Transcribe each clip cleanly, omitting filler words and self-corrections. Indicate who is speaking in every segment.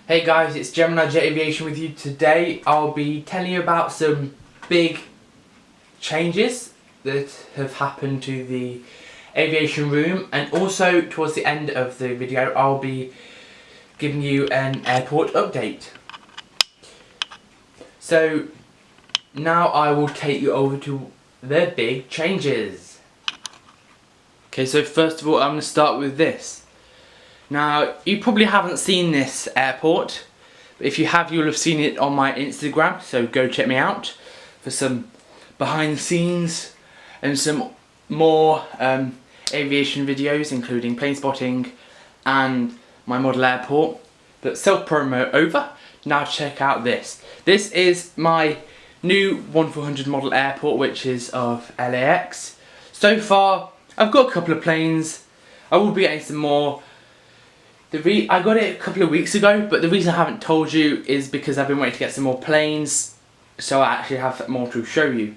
Speaker 1: Hey guys, it's Gemini Jet Aviation with you. Today I'll be telling you about some big changes that have happened to the aviation room, and also towards the end of the video I'll be giving you an airport update. So now I will take you over to the big changes. Okay, so first of all I'm going to start with this. Now, you probably haven't seen this airport, but if you have, you'll have seen it on my Instagram, so go check me out for some behind the scenes and some more aviation videos, including plane spotting and my model airport. But self-promo over, now check out this. This is my new 1400 model airport, which is of LAX. So far, I've got a couple of planes. I will be getting some more. I got it a couple of weeks ago, but the reason I haven't told you is because I've been waiting to get some more planes, so I actually have more to show you.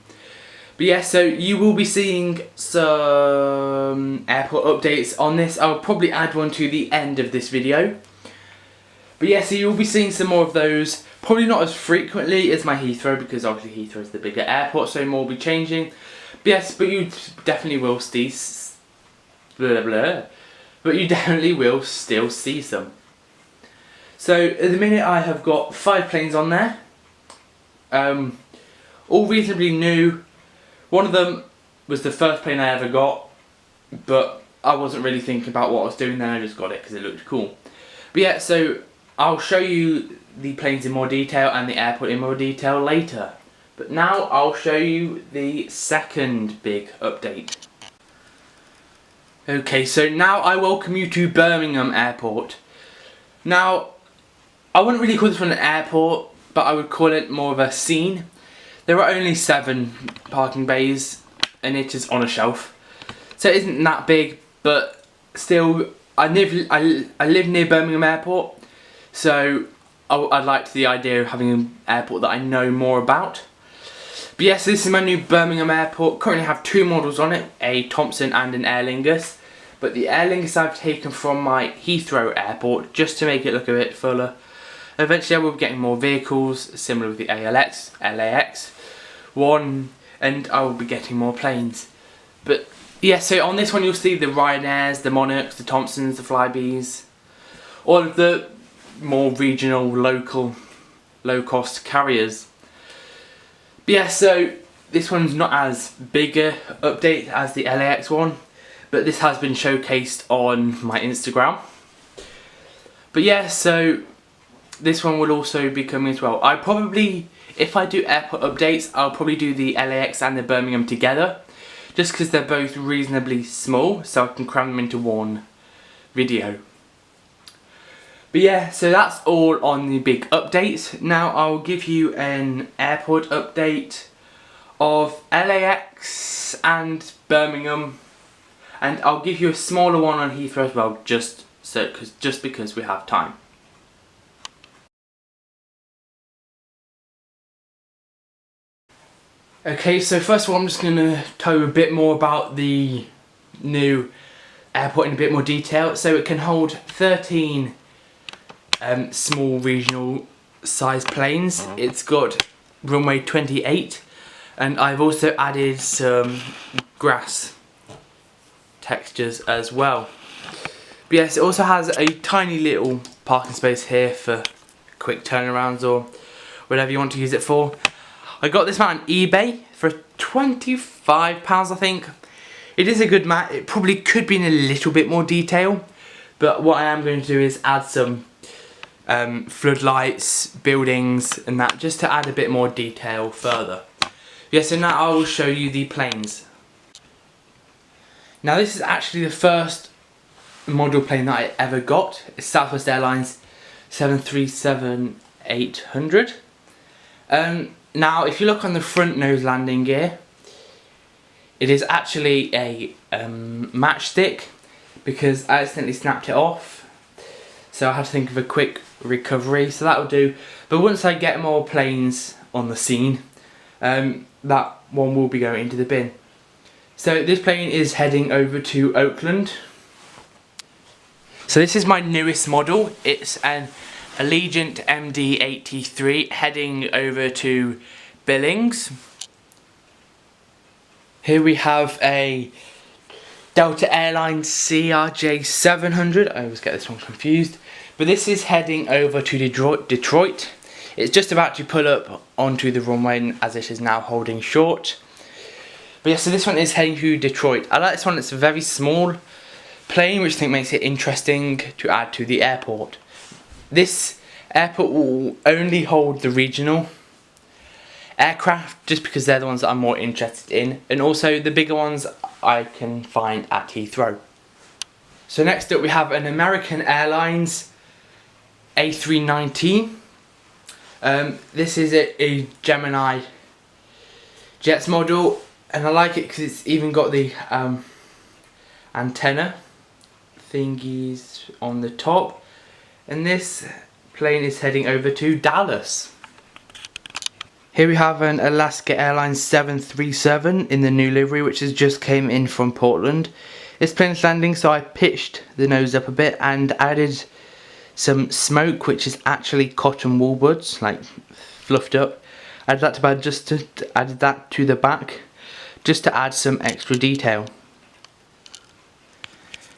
Speaker 1: But yeah, so you will be seeing some airport updates on this. I'll probably add one to the end of this video. But yeah, so you'll be seeing some more of those. Probably not as frequently as my Heathrow, because obviously Heathrow is the bigger airport, so more will be changing. But yes, but you definitely will see blah blah. But you definitely will still see some. So at the minute I have got 5 planes on there, all reasonably new. One of them was the first plane I ever got, but I wasn't really thinking about what I was doing then, I just got it because it looked cool. But yeah, so I'll show you the planes in more detail and the airport in more detail later. But now I'll show you the second big update. Okay, so now I welcome you to Birmingham Airport. Now, I wouldn't really call this one an airport, but I would call it more of a scene. There are only 7 parking bays, and it is on a shelf. So it isn't that big, but still, I live near Birmingham Airport, so I liked the idea of having an airport that I know more about. But yes, this is my new Birmingham Airport. Currently have 2 models on it, a Thompson and an Aer Lingus. But the Aer Lingus I've taken from my Heathrow Airport just to make it look a bit fuller. Eventually I will be getting more vehicles, similar with the LAX one, and I will be getting more planes. But yeah, so on this one you'll see the Ryanairs, the Monarchs, the Thompsons, the Flybys, all of the more regional, local, low-cost carriers. But yeah, so this one's not as big a update as the LAX one, but this has been showcased on my Instagram. But yeah, so this one will also be coming as well. I probably, if I do airport updates, I'll probably do the LAX and the Birmingham together, just because they're both reasonably small, so I can cram them into one video. But yeah, so that's all on the big updates. Now I'll give you an airport update of LAX and Birmingham, and I'll give you a smaller one on Heathrow as well, just because we have time. Okay, so first of all I'm just going to tell you a bit more about the new airport in a bit more detail. So it can hold 13 small regional size planes. It's got runway 28, and I've also added some grass textures as well. But yes, it also has a tiny little parking space here for quick turnarounds or whatever you want to use it for. I got this mat on eBay for £25 I think. It is a good mat. It probably could be in a little bit more detail, but what I am going to do is add some floodlights, buildings and that, just to add a bit more detail further. Yeah, so now I will show you the planes. Now this is actually the first model plane that I ever got. It's Southwest Airlines 737-800. Now if you look on the front nose landing gear, it is actually a matchstick, because I accidentally snapped it off, so I have to think of a quick recovery, so that will do. But once I get more planes on the scene, that one will be going into the bin. So this plane is heading over to Oakland. So this is my newest model. It's an Allegiant MD-83 heading over to Billings. Here we have a Delta Airlines CRJ700. I always get this one confused. But this is heading over to Detroit. It's just about to pull up onto the runway as it is now holding short. But yeah, so this one is heading to Detroit. I like this one. It's a very small plane, which I think makes it interesting to add to the airport. This airport will only hold the regional aircraft just because they're the ones that I'm more interested in, and also the bigger ones I can find at Heathrow. So next up we have an American Airlines A319. This is a Gemini Jets model, and I like it because it's even got the antenna thingies on the top. And this plane is heading over to Dallas. Here we have an Alaska Airlines 737 in the new livery, which has just came in from Portland. This plane is landing, so I pitched the nose up a bit and added some smoke, which is actually cotton wool buds, like fluffed up. Added that to the back, just to add some extra detail.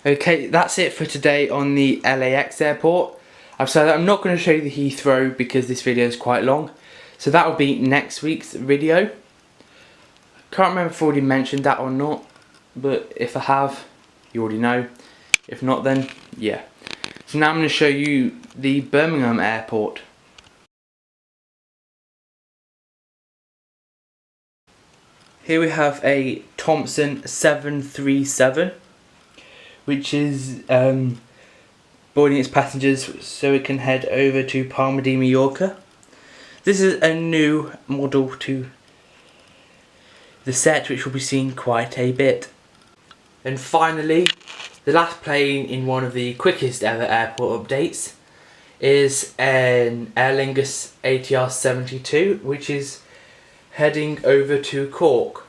Speaker 1: Okay, that's it for today on the LAX airport. I've decided I'm not going to show you the Heathrow because this video is quite long. So that will be next week's video. Can't remember if I already mentioned that or not, but if I have, you already know. If not, then yeah. So now I'm going to show you the Birmingham airport. Here we have a Thompson 737, which is boarding its passengers so it can head over to Palma de Mallorca. This is a new model to the set, which will be seen quite a bit. And finally, the last plane in one of the quickest ever airport updates is an Aer Lingus ATR 72, which is heading over to Cork.